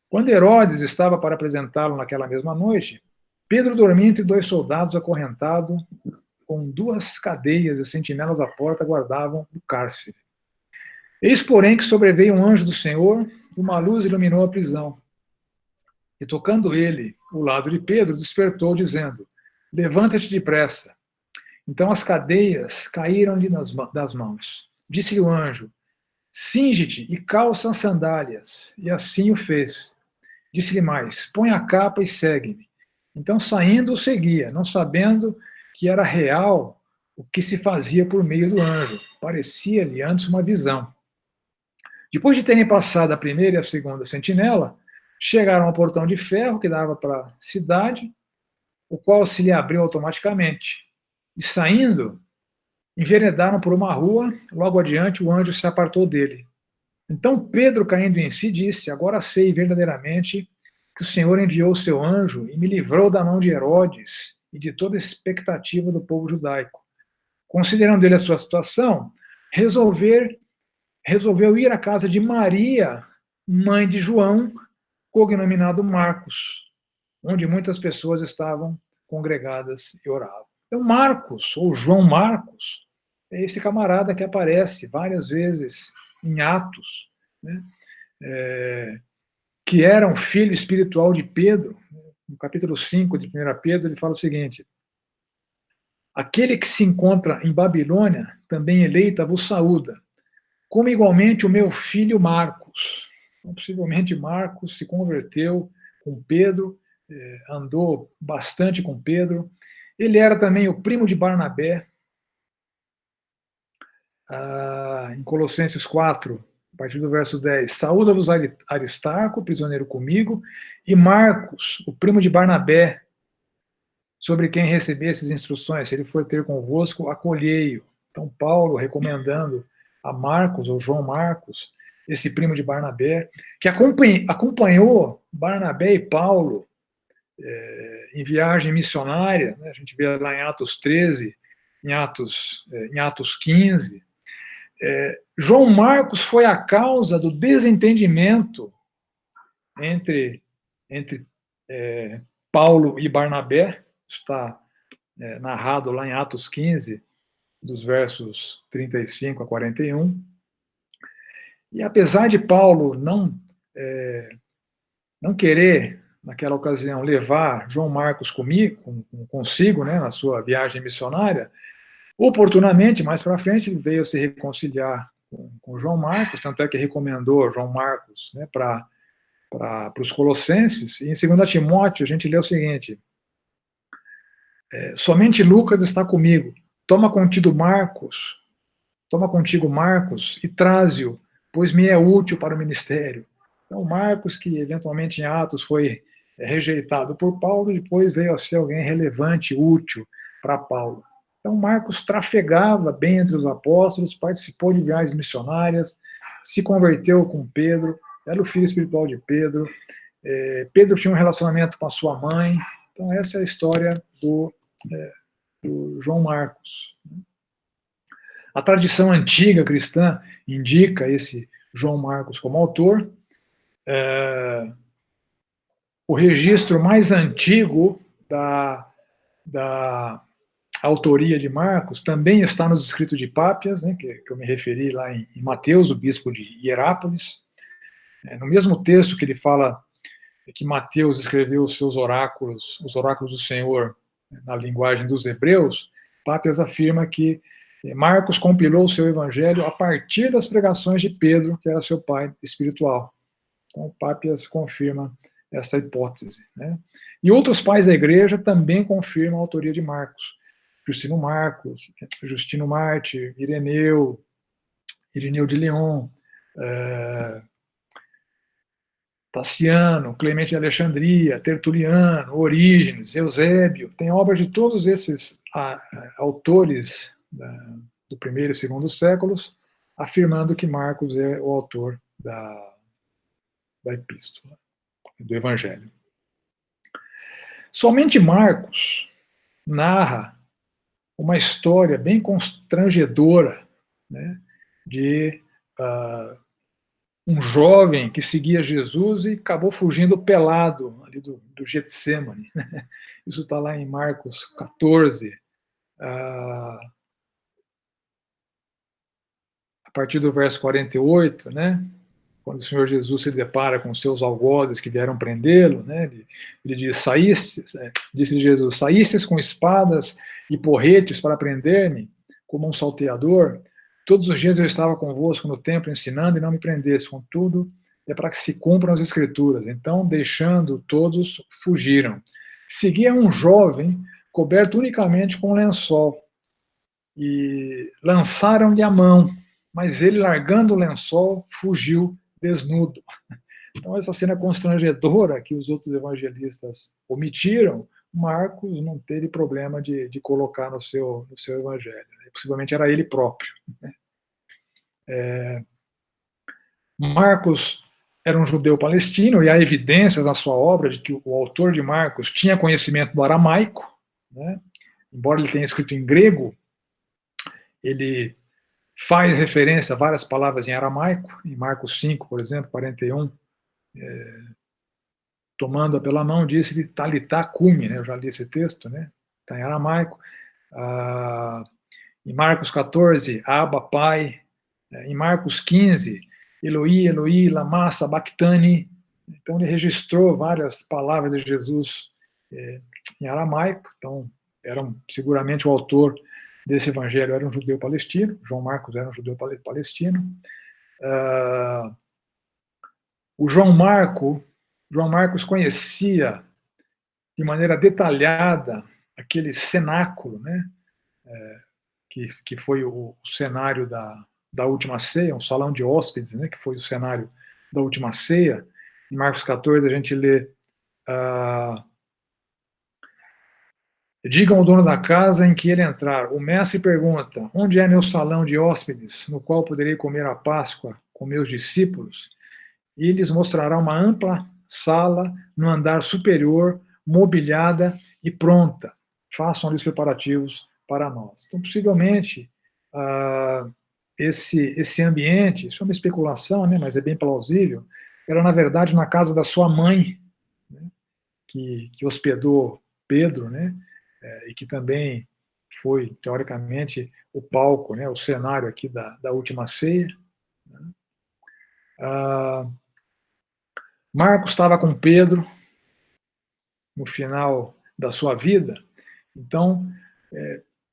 Quando Herodes estava para apresentá-lo naquela mesma noite, Pedro dormia entre dois soldados acorrentado, com 2 cadeias e sentinelas à porta guardavam o cárcere. Eis, porém, que sobreveio um anjo do Senhor, e uma luz iluminou a prisão. E tocando ele o lado de Pedro, despertou, dizendo: levanta-te depressa. Então as cadeias caíram-lhe das mãos. Disse-lhe o anjo: cinge-te e calça as sandálias. E assim o fez. Disse-lhe mais: põe a capa e segue-me. Então, saindo, o seguia, não sabendo que era real o que se fazia por meio do anjo. Parecia-lhe antes uma visão. Depois de terem passado a primeira e a segunda sentinela, chegaram ao portão de ferro que dava para a cidade, o qual se lhe abriu automaticamente. E saindo, enveredaram por uma rua, logo adiante o anjo se apartou dele. Então Pedro, caindo em si, disse: agora sei verdadeiramente que o Senhor enviou o seu anjo e me livrou da mão de Herodes e de toda a expectativa do povo judaico. Considerando ele a sua situação, resolveu ir à casa de Maria, mãe de João, cognominado Marcos, onde muitas pessoas estavam congregadas e oravam. Então, Marcos, ou João Marcos, é esse camarada que aparece várias vezes em Atos, né? Que era um filho espiritual de Pedro. No capítulo 5 de 1 Pedro, ele fala o seguinte: aquele que se encontra em Babilônia, também eleita, vos saúda, como igualmente o meu filho Marcos. Então, possivelmente Marcos se converteu com Pedro, andou bastante com Pedro. Ele era também o primo de Barnabé. Em Colossenses 4, a partir do verso 10, saúda-vos Aristarco, prisioneiro comigo, e Marcos, o primo de Barnabé, sobre quem recebesses instruções, se ele for ter convosco, acolhei-o. Então, Paulo recomendando a Marcos, ou João Marcos, esse primo de Barnabé, que acompanhou Barnabé e Paulo em viagem missionária, né? A gente vê lá em Atos 13, em Atos 15. João Marcos foi a causa do desentendimento entre Paulo e Barnabé, está narrado lá em Atos 15, dos versos 35 a 41. E apesar de Paulo não querer, naquela ocasião, levar João Marcos consigo, né, na sua viagem missionária, oportunamente, mais para frente, ele veio se reconciliar com João Marcos, tanto é que recomendou João Marcos, né, para os Colossenses. E em 2 Timóteo, a gente lê o seguinte: somente Lucas está comigo, toma contigo Marcos e traze-o, pois me é útil para o ministério. Então, Marcos, que eventualmente em Atos foi rejeitado por Paulo, depois veio a ser alguém relevante, útil para Paulo. Então, Marcos trafegava bem entre os apóstolos, participou de viagens missionárias, se converteu com Pedro, era o filho espiritual de Pedro. Pedro tinha um relacionamento com a sua mãe. Então, essa é a história do João Marcos. A tradição antiga cristã indica esse João Marcos como autor. O registro mais antigo da autoria de Marcos também está nos escritos de Pápias, né, que eu me referi lá em Mateus, o bispo de Hierápolis. No mesmo texto que ele fala que Mateus escreveu os seus oráculos, os oráculos do Senhor, na linguagem dos hebreus, Pápias afirma que Marcos compilou o seu evangelho a partir das pregações de Pedro, que era seu pai espiritual. Então, Pápias confirma essa hipótese, né? E outros pais da igreja também confirmam a autoria de Marcos. Justino Marcos, Justino Mártir, Ireneu de Lyon, Taciano, Clemente de Alexandria, Tertuliano, Orígenes, Eusébio, tem obras de todos esses autores do primeiro e segundo séculos, afirmando que Marcos é o autor da epístola, do Evangelho. Somente Marcos narra uma história bem constrangedora, né, de um jovem que seguia Jesus e acabou fugindo pelado ali do Getsemane. Isso está lá em Marcos 14, a partir do verso 48, né? Quando o Senhor Jesus se depara com os seus algozes que vieram prendê-lo, né? Ele diz, disse Jesus, saístes com espadas e porretes para prender-me, como um salteador? Todos os dias eu estava convosco no templo ensinando e não me prendeste, contudo, é para que se cumpram as escrituras. Então, deixando todos, fugiram. Seguia um jovem coberto unicamente com um lençol, e lançaram-lhe a mão, mas ele, largando o lençol, fugiu desnudo. Então, essa cena constrangedora que os outros evangelistas omitiram, Marcos não teve problema de colocar no seu evangelho. Possivelmente era ele próprio. Marcos era um judeu palestino, e há evidências na sua obra de que o autor de Marcos tinha conhecimento do aramaico, né? Embora ele tenha escrito em grego, ele faz referência a várias palavras em aramaico, em Marcos 5, por exemplo, 41, tomando-a pela mão, disse-lhe talitá cumi, né? Eu já li esse texto, né? Está em aramaico. Em Marcos 14, Abba, Pai. Em Marcos 15, Eloi, Eloi, lama sabachthani. Então ele registrou várias palavras de Jesus em aramaico. Então seguramente o autor desse evangelho era um judeu palestino. João Marcos era um judeu palestino. O João Marcos conhecia de maneira detalhada aquele cenáculo, né, que foi o cenário da última ceia, um salão de hóspedes, né, que foi o cenário da última ceia. Em Marcos 14 a gente lê: digam ao dono da casa em que ele entrar. O mestre pergunta: onde é meu salão de hóspedes, no qual poderei comer a Páscoa com meus discípulos? E lhes mostrará uma ampla sala no andar superior, mobiliada e pronta. Façam ali os preparativos para nós. Então, possivelmente, esse ambiente, isso é uma especulação, né, mas é bem plausível, era, na verdade, na casa da sua mãe, né, que hospedou Pedro, né, e que também foi, teoricamente, o palco, né, o cenário aqui da última ceia. Né. Marcos estava com Pedro no final da sua vida, então,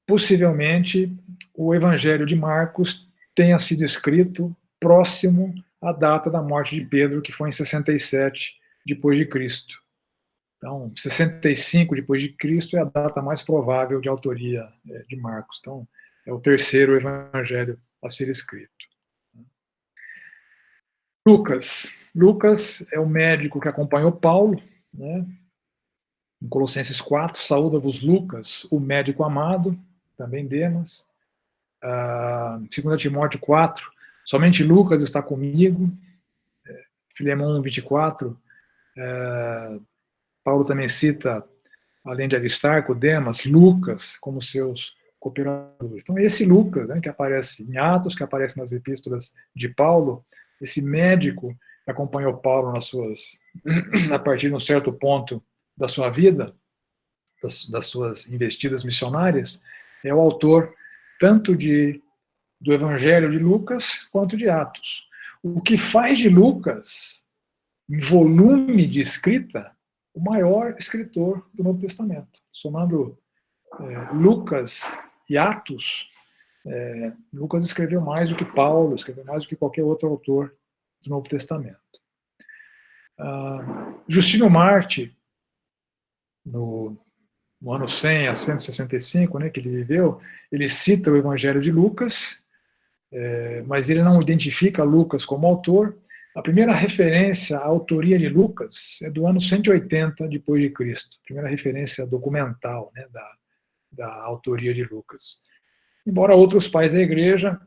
possivelmente, o Evangelho de Marcos tenha sido escrito próximo à data da morte de Pedro, que foi em 67 depois de Cristo. Então, 65 depois de Cristo é a data mais provável de autoria de Marcos. Então, é o terceiro Evangelho a ser escrito. Lucas é o médico que acompanhou Paulo, né? Em Colossenses 4, saúda-vos Lucas, o médico amado, também Demas. 2 Timóteo 4, somente Lucas está comigo. Filemão 24, Paulo também cita, além de Aristarco, Demas, Lucas como seus cooperadores. Então, esse Lucas, né, que aparece em Atos, que aparece nas epístolas de Paulo, esse médico que acompanhou Paulo a partir de um certo ponto da sua vida, das suas investidas missionárias, é o autor tanto do Evangelho de Lucas quanto de Atos. O que faz de Lucas, em volume de escrita, o maior escritor do Novo Testamento. Somando Lucas e Atos, Lucas escreveu mais do que Paulo, escreveu mais do que qualquer outro autor do Novo Testamento. Justino Marte, no ano 100 a 165, né, que ele viveu, ele cita o Evangelho de Lucas, mas ele não identifica Lucas como autor. A primeira referência à autoria de Lucas é do ano 180 depois de Cristo, a primeira referência documental, né, da autoria de Lucas. Embora outros pais da igreja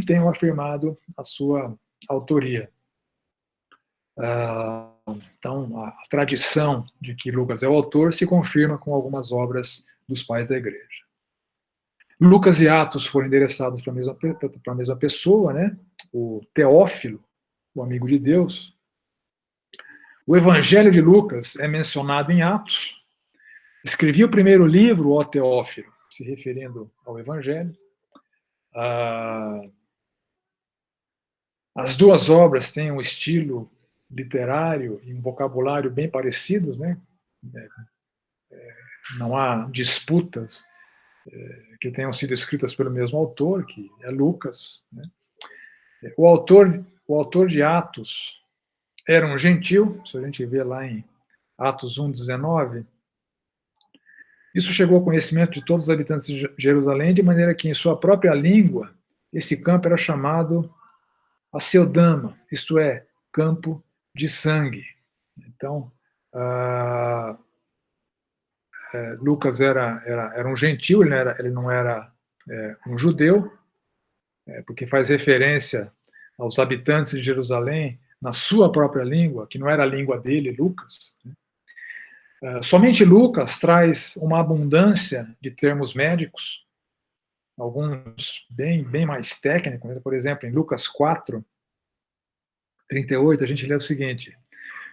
tenham afirmado a sua autoria. Então, a tradição de que Lucas é o autor se confirma com algumas obras dos pais da igreja. Lucas e Atos foram endereçados para a mesma pessoa, né? O Teófilo, o amigo de Deus. O Evangelho de Lucas é mencionado em Atos. Escrevi o primeiro livro, ó Teófilo, se referindo ao Evangelho. As duas obras têm um estilo literário e um vocabulário bem parecidos, né? Não há disputas que tenham sido escritas pelo mesmo autor, que é Lucas, né? O autor de Atos era um gentil, se a gente vê lá em Atos 1:19, isso chegou ao conhecimento de todos os habitantes de Jerusalém, de maneira que em sua própria língua esse campo era chamado Aceldama, isto é, campo de sangue. Então, Lucas era um gentil, ele não era um judeu, porque faz referência aos habitantes de Jerusalém na sua própria língua, que não era a língua dele, Lucas. Somente Lucas traz uma abundância de termos médicos, alguns bem mais técnicos. Por exemplo, em Lucas 4:38, a gente lê o seguinte: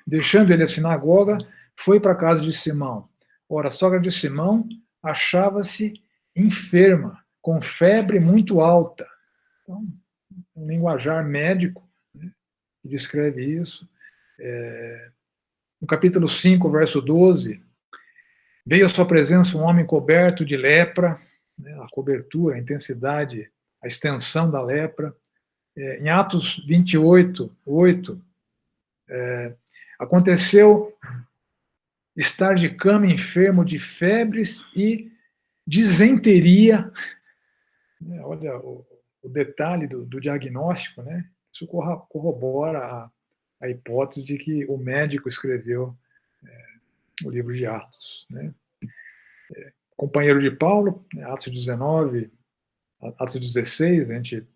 deixando ele a sinagoga, foi para a casa de Simão. Ora, a sogra de Simão achava-se enferma, com febre muito alta. Então, um linguajar médico, né, que descreve isso. No capítulo 5, verso 12, veio à sua presença um homem coberto de lepra, né, a cobertura, a intensidade, a extensão da lepra. Em Atos 28:8, aconteceu estar de cama enfermo de febres e disenteria. Olha o detalhe do diagnóstico, né? Isso corrobora a hipótese de que o médico escreveu o livro de Atos, né? Companheiro de Paulo, Atos 19, Atos 16, a gente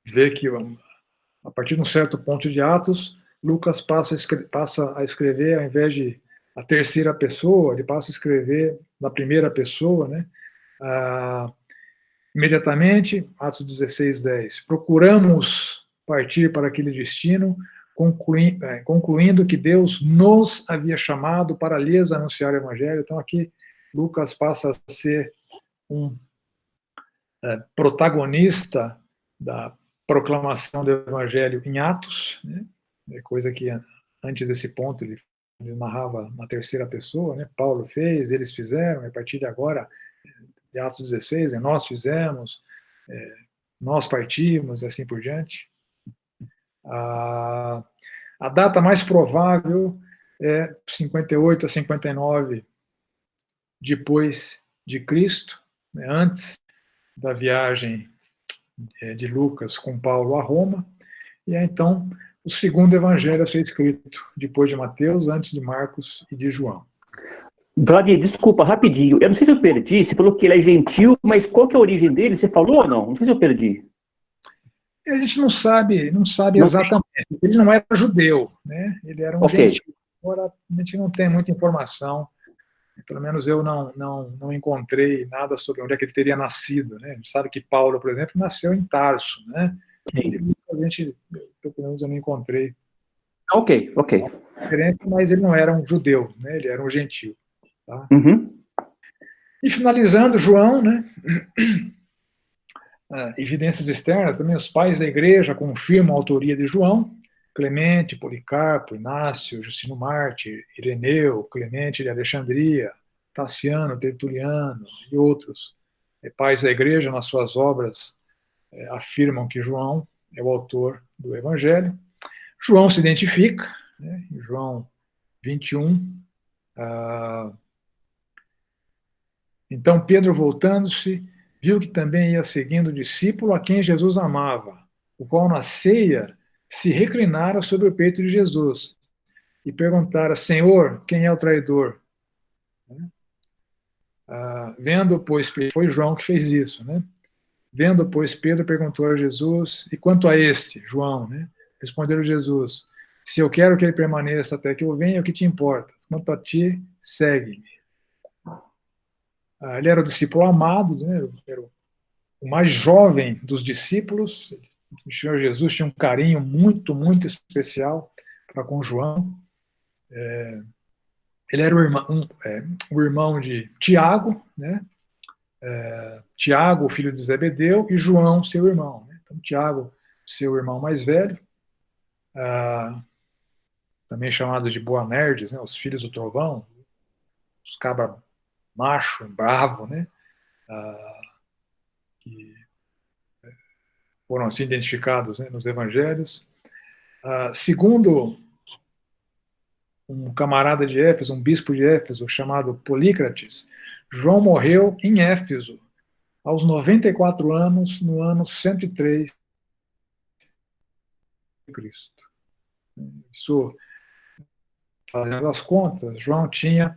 vê que a partir de um certo ponto de Atos, Lucas passa a escrever, ao invés de a terceira pessoa, ele passa a escrever na primeira pessoa, né? Imediatamente, Atos 16:10, procuramos partir para aquele destino, concluindo que Deus nos havia chamado para lhes anunciar o Evangelho. Então, aqui, Lucas passa a ser um protagonista da proclamação do Evangelho em Atos, né? Coisa que antes desse ponto ele narrava na terceira pessoa, né? Paulo fez, eles fizeram, e a partir de agora, de Atos 16, nós fizemos, nós partimos, e assim por diante. A data mais provável é 58 a 59 depois de Cristo, né, antes da viagem de Lucas com Paulo a Roma, e é então o segundo evangelho a ser escrito, depois de Mateus, antes de Marcos e de João. Vladir, desculpa, rapidinho. Eu não sei se eu perdi, você falou que ele é gentil, mas qual que é a origem dele? Você falou ou não? Não sei se eu perdi. A gente não sabe exatamente. Ele não era judeu, né? Ele era um gentil. Agora, a gente não tem muita informação. Pelo menos eu não encontrei nada sobre onde é que ele teria nascido, né? A gente sabe que Paulo, por exemplo, nasceu em Tarso, né? A gente, pelo menos eu não encontrei. Ok. Mas ele não era um judeu, né? Ele era um gentil. Tá? Uhum. E finalizando, João, né? Evidências externas, também os pais da igreja confirmam a autoria de João, Clemente, Policarpo, Inácio, Justino Marte, Ireneu, Clemente de Alexandria, Taciano, Tertuliano e outros pais da igreja, nas suas obras, afirmam que João é o autor do Evangelho. João se identifica, né, João 21. Então Pedro, voltando-se, viu que também ia seguindo o discípulo a quem Jesus amava, o qual na ceia se reclinara sobre o peito de Jesus e perguntara: Senhor, quem é o traidor? Vendo, pois, foi João que fez isso, né? Vendo, pois, Pedro perguntou a Jesus: e quanto a este, João, né? Respondeu Jesus: se eu quero que ele permaneça até que eu venha, o que te importa? Quanto a ti, segue-me. Ele era o discípulo amado, né? Era o mais jovem dos discípulos. O Senhor Jesus tinha um carinho muito, muito especial para com João. Ele era o irmão de Tiago, né? Tiago, o filho de Zebedeu, e João, seu irmão. Né? Então, Tiago, seu irmão mais velho, também chamados de Boanerges, né? Os filhos do trovão, os cabra macho, bravo, né? Que foram assim identificados, né, nos evangelhos. Segundo um camarada de Éfeso, um bispo de Éfeso, chamado Polícrates, João morreu em Éfeso, aos 94 anos, no ano 103 de Cristo. Isso, fazendo as contas, João tinha,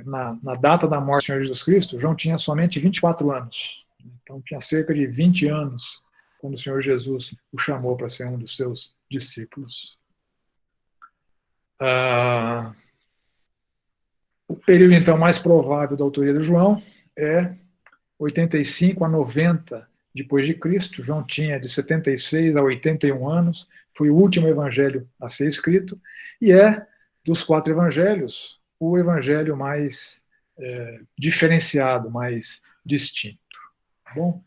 na data da morte do Senhor Jesus Cristo, João tinha somente 24 anos. Então, tinha cerca de 20 anos quando o Senhor Jesus o chamou para ser um dos seus discípulos. O período, então, mais provável da autoria de João é 85 a 90 depois de Cristo. João tinha de 76 a 81 anos, foi o último evangelho a ser escrito, e é, dos 4 evangelhos, o evangelho mais diferenciado, mais distinto. Tá bom?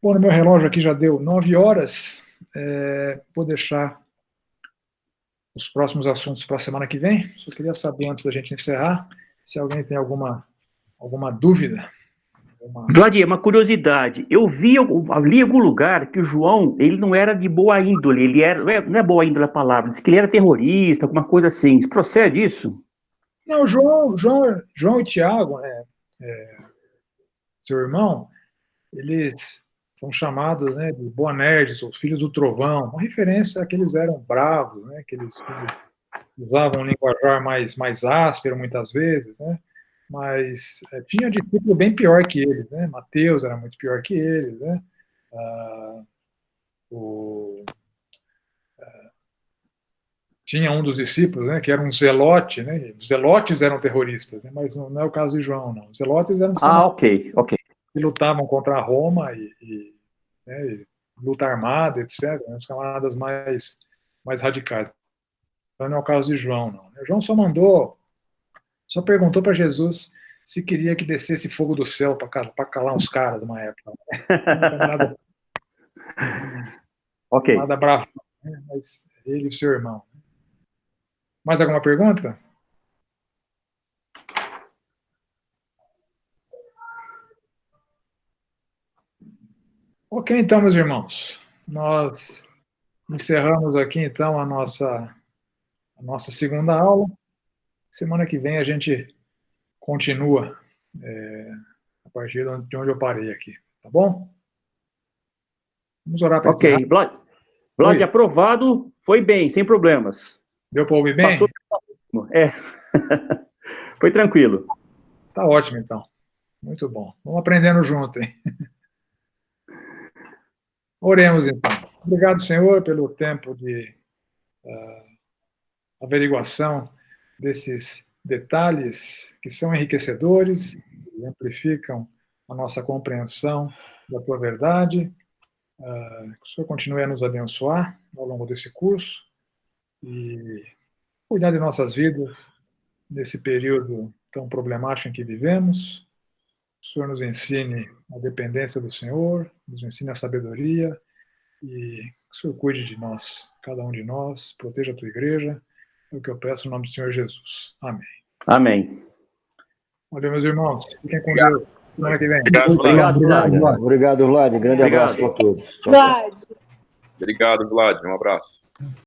Bom, no meu relógio aqui já deu 9 horas, vou deixar os próximos assuntos para a semana que vem. Só queria saber, antes da gente encerrar, se alguém tem alguma dúvida. Vladir, uma curiosidade. Eu li em algum lugar que o João, ele não era de boa índole, ele era, não é boa índole a palavra, diz que ele era terrorista, alguma coisa assim. Procede isso? Não, João e Tiago, seu irmão, eles são chamados, né, de Boanerges, os filhos do trovão, uma referência a que eles eram bravos, né, que eles usavam um linguajar mais áspero muitas vezes, né, mas tinha discípulo bem pior que eles, né, Mateus era muito pior que eles, né, tinha um dos discípulos, né, que era um zelote, né, os zelotes eram terroristas, né, mas não é o caso de João, não. Os zelotes eram ok. que lutavam contra Roma e luta armada, etc., né, os camaradas mais radicais. Então não é o caso de João, não. João só perguntou para Jesus se queria que descesse fogo do céu para calar uns caras uma época. Camarada, camarada bravo, né, mas ele e o seu irmão. Mais alguma pergunta? Ok, então, meus irmãos, nós encerramos aqui, então, a nossa segunda aula. Semana que vem a gente continua a partir de onde eu parei aqui, tá bom? Vamos orar para Ok, Vlad, aprovado, foi bem, sem problemas. Deu para ouvir bem? Passou. Foi tranquilo. Tá ótimo, então. Muito bom. Vamos aprendendo junto, hein? Oremos, então. Obrigado, Senhor, pelo tempo de averiguação desses detalhes que são enriquecedores e amplificam a nossa compreensão da Tua verdade. Que o Senhor continue a nos abençoar ao longo desse curso e cuidar de nossas vidas nesse período tão problemático em que vivemos. O Senhor nos ensine a dependência do Senhor, nos ensine a sabedoria e que o Senhor cuide de nós, cada um de nós, proteja a Tua igreja, é o que eu peço no nome do Senhor Jesus. Amém. Amém. Valeu, meus irmãos. Fiquem com Deus. Semana que vem. Obrigado, Vlad. Obrigado, Vlad. Grande abraço para todos. Vlad. Obrigado, Vlad. Um abraço.